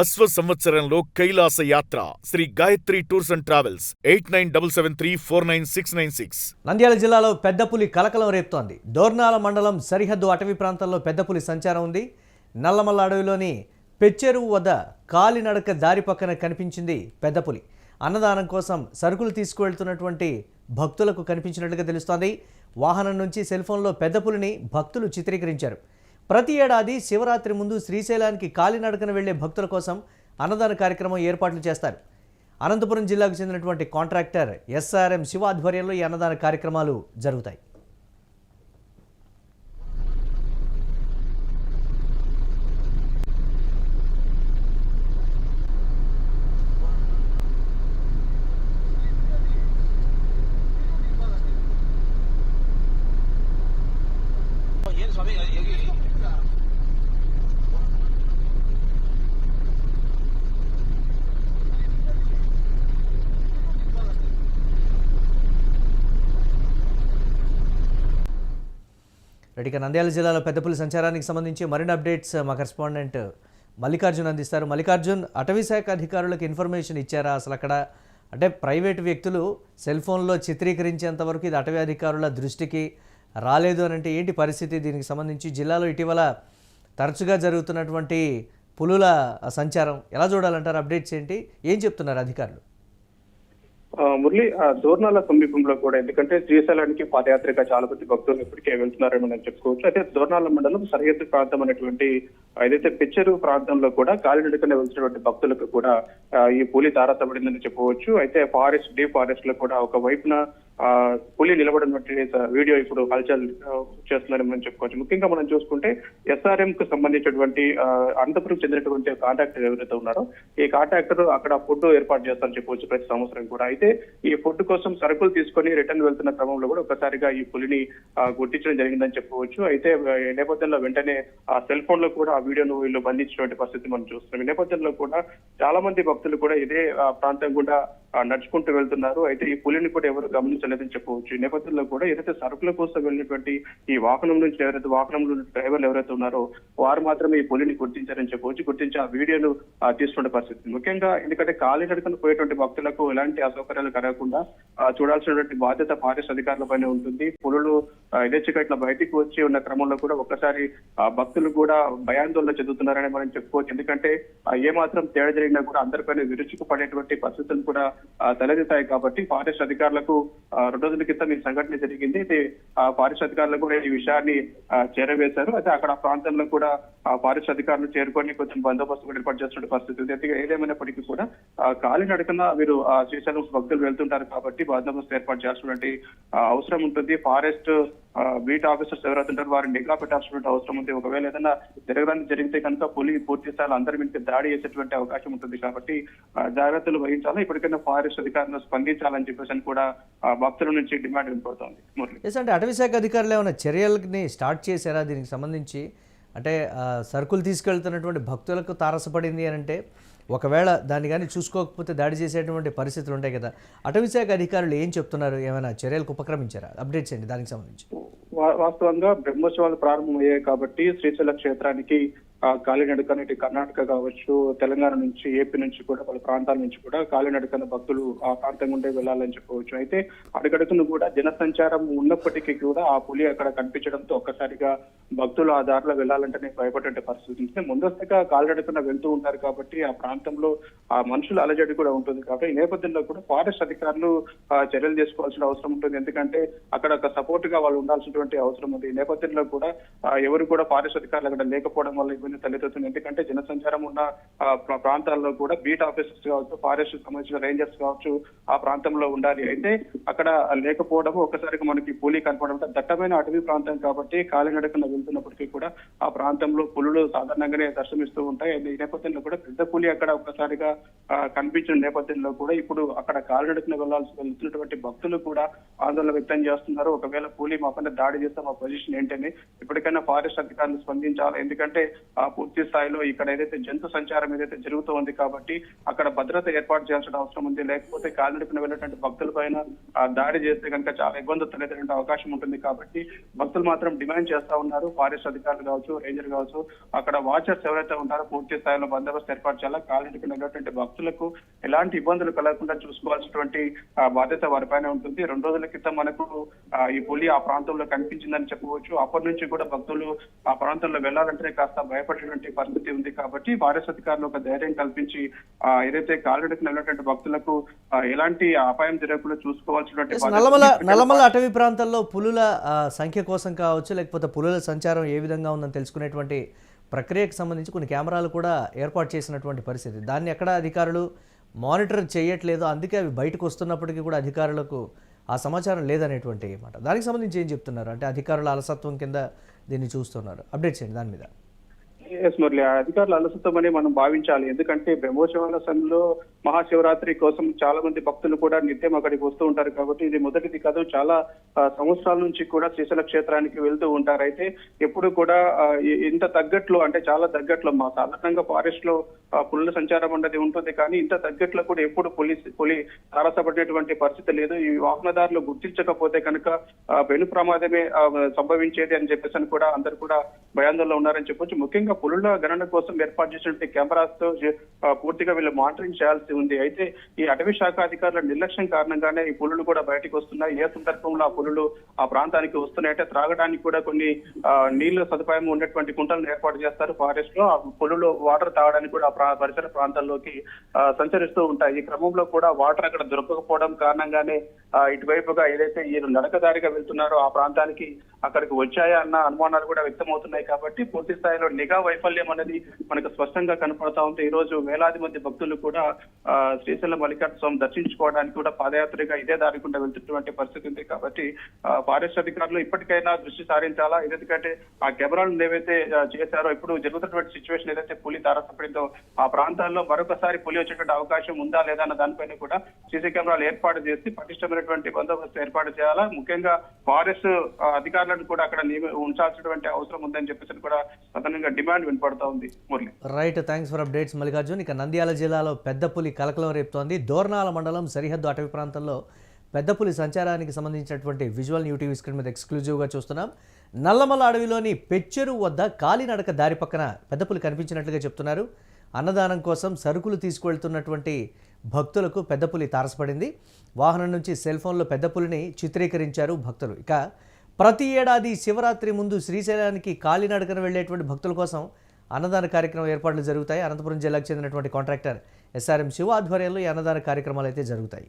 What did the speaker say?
అశ్వ సంవత్సరంలో కైలాస యాత్ర Shri Gayatri tours and travels 8977349696. Nandyal జిల్లాలో పెద్ద పులి కలకలం రేపుతోంది. దోర్నాల మండలం సరిహద్దు అటవీ ప్రాంతంలో పెద్ద పులి సంచారం ఉంది. నల్లమల్ల అడవిలోని పెచ్చెరువు వద్ద కాలినడక దారి పక్కన కనిపించింది పెద్ద పులి. అన్నదానం కోసం సరుకులు తీసుకువెళ్తున్నటువంటి భక్తులకు కనిపించినట్లుగా తెలుస్తోంది. వాహనం నుంచి సెల్ ఫోన్లో పెద్ద పులిని భక్తులు చిత్రీకరించారు. ప్రతి ఏడాది శివరాత్రి ముందు శ్రీశైలానికి కాలినడకన వెళ్లే భక్తుల కోసం అన్నదాన కార్యక్రమం ఏర్పాట్లు చేస్తారు. అనంతపురం జిల్లాకు చెందినటువంటి కాంట్రాక్టర్ ఎస్ఆర్ఎం శివ ఆధ్వర్యంలో ఈ అన్నదాన కార్యక్రమాలు జరుగుతాయి. రెడ్డిగా నంద్యాల జిల్లాలో పెద్ద పులి సంచారానికి సంబంధించి మరిన్ని అప్డేట్స్ మా కరెస్పాండెంట్ మల్లికార్జున్ అందిస్తారు. మల్లికార్జున్, అటవీ శాఖ అధికారులకు ఇన్ఫర్మేషన్ ఇచ్చారా? అసలు అక్కడ అంటే ప్రైవేట్ వ్యక్తులు సెల్ ఫోన్లో చిత్రీకరించేంత వరకు ఇది అటవీ అధికారుల దృష్టికి రాలేదు అని అంటే ఏంటి పరిస్థితి? దీనికి సంబంధించి జిల్లాలో ఇటీవల తరచుగా జరుగుతున్నటువంటి పులుల సంచారం ఎలా చూడాలంటారు? అప్డేట్స్ ఏంటి? ఏం చెప్తున్నారు అధికారులు? మురళి, దోర్నాల సమీపంలో కూడా, ఎందుకంటే శ్రీశైలానికి పాదయాత్రగా చాలా మంది భక్తులు ఇప్పటికే వెళ్తున్నారని మనం చెప్పుకోవచ్చు. అయితే దోర్నాల మండలం సరిహద్దు ప్రాంతం అనేటువంటి ఏదైతే పెచ్చెరువు ప్రాంతంలో కూడా కాలినడకన వెళ్తున్నటువంటి భక్తులకు కూడా ఈ పులి తారసపడిందని చెప్పవచ్చు. అయితే డీప్ ఫారెస్ట్ లో కూడా ఒక వైపున పులి నిలబడినటువంటి వీడియో ఇప్పుడు హల్చల్ చేస్తున్నారని మనం చెప్పుకోవచ్చు. ముఖ్యంగా మనం చూసుకుంటే ఎస్ఆర్ఎం కు సంబంధించినటువంటి అనంతపురం చెందినటువంటి కాంట్రాక్టర్ ఎవరైతే ఉన్నారో ఈ కాంట్రాక్టర్ అక్కడ ఫుడ్ ఏర్పాటు చేస్తారని చెప్పవచ్చు ప్రతి సంవత్సరం కూడా. అయితే ఈ ఫుడ్ కోసం సరుకులు తీసుకొని రిటర్న్ వెళ్తున్న క్రమంలో కూడా ఒక్కసారిగా ఈ పులిని గుర్తించడం జరిగిందని చెప్పవచ్చు. అయితే ఈ నేపథ్యంలో వెంటనే ఆ సెల్ ఫోన్ లో కూడా ఆ వీడియోను వీళ్ళు బంధించినటువంటి పరిస్థితి మనం చూస్తున్నాం. ఈ నేపథ్యంలో కూడా చాలా మంది భక్తులు కూడా ఇదే ప్రాంతం కూడా నడుచుకుంటూ వెళ్తున్నారు. అయితే ఈ పులిని కూడా ఎవరు గమనించలేదని చెప్పవచ్చు. ఈ నేపథ్యంలో కూడా ఏదైతే సరుకుల కోసం వెళ్ళినటువంటి ఈ వాహనంలో డ్రైవర్లు ఎవరైతే ఉన్నారో వారు మాత్రమే ఈ పులిని గుర్తించారని చెప్పవచ్చు. గుర్తించి ఆ వీడియోను తీసుకునే పరిస్థితి. ముఖ్యంగా ఎందుకంటే కాలినడకన పోయేటువంటి భక్తులకు ఎలాంటి అసౌకర్యాలు కలగకుండా చూడాల్సినటువంటి బాధ్యత ఫారెస్ట్ అధికారుల పైన ఉంటుంది. పులులు ఇదేచ్చికట్ల బయటికి వచ్చి ఉన్న క్రమంలో కూడా ఒక్కసారి భక్తులు కూడా భయాందోళన చెందుతున్నారని మనం చెప్పుకోవచ్చు. ఎందుకంటే ఏమాత్రం తేడా జరిగినా కూడా అందరిపైన విరుచుకు పడేటువంటి పరిస్థితులు కూడా తలెత్తుతాయి. కాబట్టి ఫారెస్ట్ అధికారులకు 2 రోజుల క్రితం ఈ సంఘటన జరిగింది. అయితే ఫారెస్ట్ అధికారులు కూడా ఈ విషయాన్ని చేరవేశారు. అయితే అక్కడ ప్రాంతంలో కూడా ఫారెస్ట్ అధికారులు చేరుకొని కొంచెం బందోబస్తు కూడా ఏర్పాటు చేస్తున్న పరిస్థితి ఉంది. అయితే ఏదేమైనప్పటికీ కూడా కాలినడకన వీరు శ్రీశైలం భక్తులు వెళ్తుంటారు కాబట్టి బందోబస్తు ఏర్పాటు చేయాల్సినటువంటి అవసరం ఉంటుంది. ఫారెస్ట్ బీట్ ఆఫీసర్స్ ఎవరైతే ఉంటారో వారిని నిఘా పెట్టాల్సినటువంటి అవసరం ఉంది. ఒకవేళ ఏదైనా జరగడానికి జరిగితే కనుక పులి పూర్తి స్థాయిలో అందరి మీద దాడి చేసేటువంటి అవకాశం ఉంటుంది. కాబట్టి జాగ్రత్తలు వహించాలి. ఇప్పటికైనా ఫారెస్ట్ అధికారులు స్పందించాలని చెప్పేసి కూడా భక్తుల నుంచి డిమాండ్ వినపడుతోంది. అంటే అటవీ శాఖ అధికారులు ఏమైనా చర్యలని స్టార్ట్ చేశారా దీనికి సంబంధించి? అంటే సరుకులు తీసుకెళ్తున్నటువంటి భక్తులకు తారసపడింది అని అంటే ఒకవేళ దాన్ని కానీ చూసుకోకపోతే దాడి చేసేటువంటి పరిస్థితులు ఉంటాయి కదా. అటవీ శాఖ అధికారులు ఏం చెప్తున్నారు? ఏమైనా చర్యలకు ఉపక్రమించారా? అప్డేట్స్ ఏంటి దానికి సంబంధించి? వాస్తవంగా బ్రహ్మోత్సవాలు ప్రారంభమయ్యాయి కాబట్టి శ్రీశైల క్షేత్రానికి కాలినడకన ఇటు కర్ణాటక కావచ్చు, తెలంగాణ నుంచి, ఏపీ నుంచి కూడా పలు ప్రాంతాల నుంచి కూడా కాలినడకన భక్తులు ఆ ప్రాంతం గుండే వెళ్ళాలని చెప్పవచ్చు. అయితే అడుగడుగును కూడా జనసంచారం ఉన్నప్పటికీ కూడా ఆ పులి అక్కడ కనిపించడంతో ఒక్కసారిగా భక్తులు ఆ దారిలో వెళ్ళాలంటేనే భయపడే పరిస్థితి ఉంటుంది. ముందస్తుగా కాలినడకన వెళ్తూ ఉంటారు కాబట్టి ఆ ప్రాంతంలో ఆ మనుషుల అలజడి కూడా ఉంటుంది. కాబట్టి ఈ నేపథ్యంలో కూడా ఫారెస్ట్ అధికారులు చర్యలు తీసుకోవాల్సిన అవసరం ఉంటుంది. ఎందుకంటే అక్కడ ఒక సపోర్ట్ గా వాళ్ళు ఉండాల్సినటువంటి అవసరం ఉంది. ఈ నేపథ్యంలో కూడా ఎవరు కూడా ఫారెస్ట్ అధికారులు అక్కడ లేకపోవడం వల్ల ఇబ్బంది తలెత్తుతుంది. ఎందుకంటే జనసంచారం ఉన్న ప్రాంతాల్లో కూడా బీట్ ఆఫీసర్స్ కావచ్చు, ఫారెస్ట్ సంబంధించిన రేంజర్స్ కావచ్చు ఆ ప్రాంతంలో ఉండాలి. అయితే అక్కడ లేకపోవడం ఒక్కసారిగా మనకి పులి కనపడడం, దట్టమైన అటవీ ప్రాంతం కాబట్టి కాలినడకన వెళ్తున్నప్పటికీ కూడా ఆ ప్రాంతంలో పులులు సాధారణంగానే దర్శనమిస్తూ ఉంటాయి. ఈ నేపథ్యంలో కూడా పెద్ద పులి అక్కడ ఒక్కసారిగా కనిపించిన నేపథ్యంలో కూడా ఇప్పుడు అక్కడ కాలినడకన వెళ్తున్నటువంటి భక్తులు కూడా ఆందోళన వ్యక్తం చేస్తున్నారు. ఒకవేళ పులి మా పైన దాడి చేస్తే మా పొజిషన్ ఏంటని ఇప్పటికైనా ఫారెస్ట్ అధికారులు స్పందించాలి. ఎందుకంటే పూర్తి స్థాయిలో ఇక్కడ ఏదైతే జంతు సంచారం ఏదైతే జరుగుతూ ఉంది కాబట్టి అక్కడ భద్రత ఏర్పాటు చేయాల్సిన అవసరం ఉంది. లేకపోతే కాలినడకన వెళ్ళేటువంటి భక్తుల పైన దాడి చేస్తే కనుక చాలా ఇబ్బందులు తలెత్తేటువంటి అవకాశం ఉంటుంది. కాబట్టి భక్తులు మాత్రం డిమాండ్ చేస్తా ఉన్నారు. ఫారెస్ట్ అధికారులు కావచ్చు, రేంజర్ కావచ్చు, అక్కడ వాచర్స్ ఎవరైతే ఉంటారో పూర్తి స్థాయిలో బందోబస్తు ఏర్పాటు చేయాలా. కాలినడకన వెళ్ళేటువంటి భక్తులకు ఎలాంటి ఇబ్బందులు కలగకుండా చూసుకోవాల్సినటువంటి బాధ్యత వారిపైన ఉంటుంది. 2 రోజుల క్రితం మనకు ఈ పులి ఆ ప్రాంతంలో కనిపించిందని చెప్పవచ్చు. అప్పటి నుంచి కూడా భక్తులు ఆ ప్రాంతంలో వెళ్లాలంటే కాస్త భయపడేటువంటి పరిస్థితి ఉంది. కాబట్టి ఫారెస్ట్ అధికారులు ఒక ధైర్యం కల్పించి ఏదైతే కాలినడకన వెళ్ళినటువంటి భక్తులకు ఎలాంటి అపాయం జరగకుండా చూసుకోవాల్సినటువంటి నల్లమల అటవీ ప్రాంతాల్లో పులుల సంఖ్య కోసం కావచ్చు, లేకపోతే పులుల సంచారం ఏ విధంగా ఉందని తెలుసుకునేటువంటి ప్రక్రియకు సంబంధించి కొన్ని కెమెరాలు కూడా ఏర్పాటు చేసినటువంటి పరిస్థితి. దాన్ని ఎక్కడ అధికారులు మానిటర్ చేయట్లేదు. అందుకే అవి బయటకు వస్తున్నప్పటికీ కూడా అధికారులకు ఆ సమాచారం లేదనేటువంటి మాట. దానికి సంబంధించి ఏం చెప్తున్నారు? అంటే అధికారుల అలసత్వం కింద దీన్ని చూస్తున్నారు. అప్డేట్ చేయండి దాని మీద. ఎస్ మురళి, అధికారుల అలసత్వమని మనం భావించాలి. ఎందుకంటే బ్రహ్మోత్సవాల సమయంలో మహాశివరాత్రి కోసం చాలా మంది భక్తులు కూడా నిత్యం అక్కడికి వస్తూ ఉంటారు. కాబట్టి ఇది మొదటిది కాదు, చాలా సంవత్సరాల నుంచి కూడా శ్రీశైల క్షేత్రానికి వెళ్తూ ఉంటారు. అయితే ఎప్పుడు కూడా ఇంత తగ్గట్లో, అంటే చాలా తగ్గట్లో, మా సాధారణంగా ఫారెస్ట్ లో పులుల సంచారం అన్నది ఉంటుంది. కానీ ఇంత తగ్గట్లో కూడా ఎప్పుడు పులి తారసపడినటువంటి పరిస్థితి లేదు. ఈ వాహనదారులు గుర్తించకపోతే కనుక పెను ప్రమాదమే సంభవించేది అని చెప్పేసి కూడా అందరు కూడా భయాందోళనలో ఉన్నారని చెప్పొచ్చు. ముఖ్యంగా పులుల గణన కోసం ఏర్పాటు చేసినటువంటి కెమెరాస్ తో పూర్తిగా వీళ్ళు మానిటరింగ్ చేయాల్సి ఉంది. అయితే ఈ అటవీ శాఖ అధికారుల నిర్లక్ష్యం కారణంగానే ఈ పులులు కూడా బయటకు వస్తున్నాయి. ఏ సందర్భంలో ఆ పులులు ఆ ప్రాంతానికి వస్తున్నాయి అంటే త్రాగడానికి కూడా కొన్ని నీళ్ల సదుపాయం ఉన్నటువంటి కుంటలను ఏర్పాటు చేస్తారు ఫారెస్ట్ లో. ఆ పులులు వాటర్ తాగడానికి కూడా పరిసర ప్రాంతాల్లోకి సంచరిస్తూ ఉంటాయి. ఈ క్రమంలో కూడా వాటర్ అక్కడ దొరకకపోవడం కారణంగానే ఇటువైపుగా ఏదైతే ఈ నడకదారిగా వెళ్తున్నారో ఆ ప్రాంతానికి అక్కడికి వచ్చాయా అన్న అనుమానాలు కూడా వ్యక్తమవుతున్నాయి. కాబట్టి పూర్తి స్థాయిలో నిఘా వైఫల్యం అనేది మనకు స్పష్టంగా కనపడతా ఉంది. ఈ రోజు వేలాది మంది భక్తులు కూడా శ్రీశైలం మల్లికార్జున స్వామి దర్శించుకోవడానికి కూడా పాదయాత్రగా ఇదే దారి గుండా వెళ్తున్నటువంటి పరిస్థితి ఉంది. కాబట్టి ఫారెస్ట్ అధికారులు ఇప్పటికైనా దృష్టి సారించాలా. ఎందుకంటే ఆ కెమెరాలు ఏవైతే చేశారో, ఇప్పుడు జరుగుతున్నటువంటి సిచ్యువేషన్ ఏదైతే పులి తారసపడిందో ఆ ప్రాంతాల్లో మరొకసారి పులి వచ్చేటువంటి అవకాశం ఉందా లేదా అన్న దానిపైన కూడా సీసీ కెమెరాలు ఏర్పాటు చేసి పటిష్టమైనటువంటి బందోబస్తు ఏర్పాటు చేయాలా. ముఖ్యంగా ఫారెస్ట్ అధికారులను కూడా అక్కడ ఉంచాల్సినటువంటి అవసరం ఉందని చెప్పేసి కూడా ప్రధానంగా డిమాండ్ వినపడతా ఉంది. Murali, right, thanks for updates Mallikarjun. ఇక నంద్యాల జిల్లాలో పెద్ద పులి కలకలం రేపుతోంది. దోర్నాల మండలం సరిహద్దు అటవీ ప్రాంతంలో పెద్ద పులి సంచారానికి సంబంధించినటువంటి విజువల్ యూటీవీ స్క్రీన్ మీద ఎక్స్క్లూజివ్గా చూస్తున్నాం. నల్లమల అడవిలోని పెచ్చెరు వద్ద కాలినడక దారి పక్కన పెద్ద పులి కనిపించినట్లుగా చెప్తున్నారు. అన్నదానం కోసం సరుకులు తీసుకువెళ్తున్నటువంటి భక్తులకు పెద్ద పులి తారసపడింది. వాహనం నుంచి సెల్ ఫోన్లో పెద్ద పులిని చిత్రీకరించారు భక్తులు. ఇక ప్రతి ఏడాది శివరాత్రి ముందు శ్రీశైలానికి కాలినడకన వెళ్లేటువంటి భక్తుల కోసం అన్నదాన కార్యక్రమం ఏర్పాట్లు జరుగుతాయి. అనంతపురం జిల్లాకు చెందినటువంటి కాంట్రాక్టర్ ఎస్ఆర్ఎం శివ ఆధ్వర్యంలో ఈ అన్నదాన కార్యక్రమాలు అయితే జరుగుతాయి.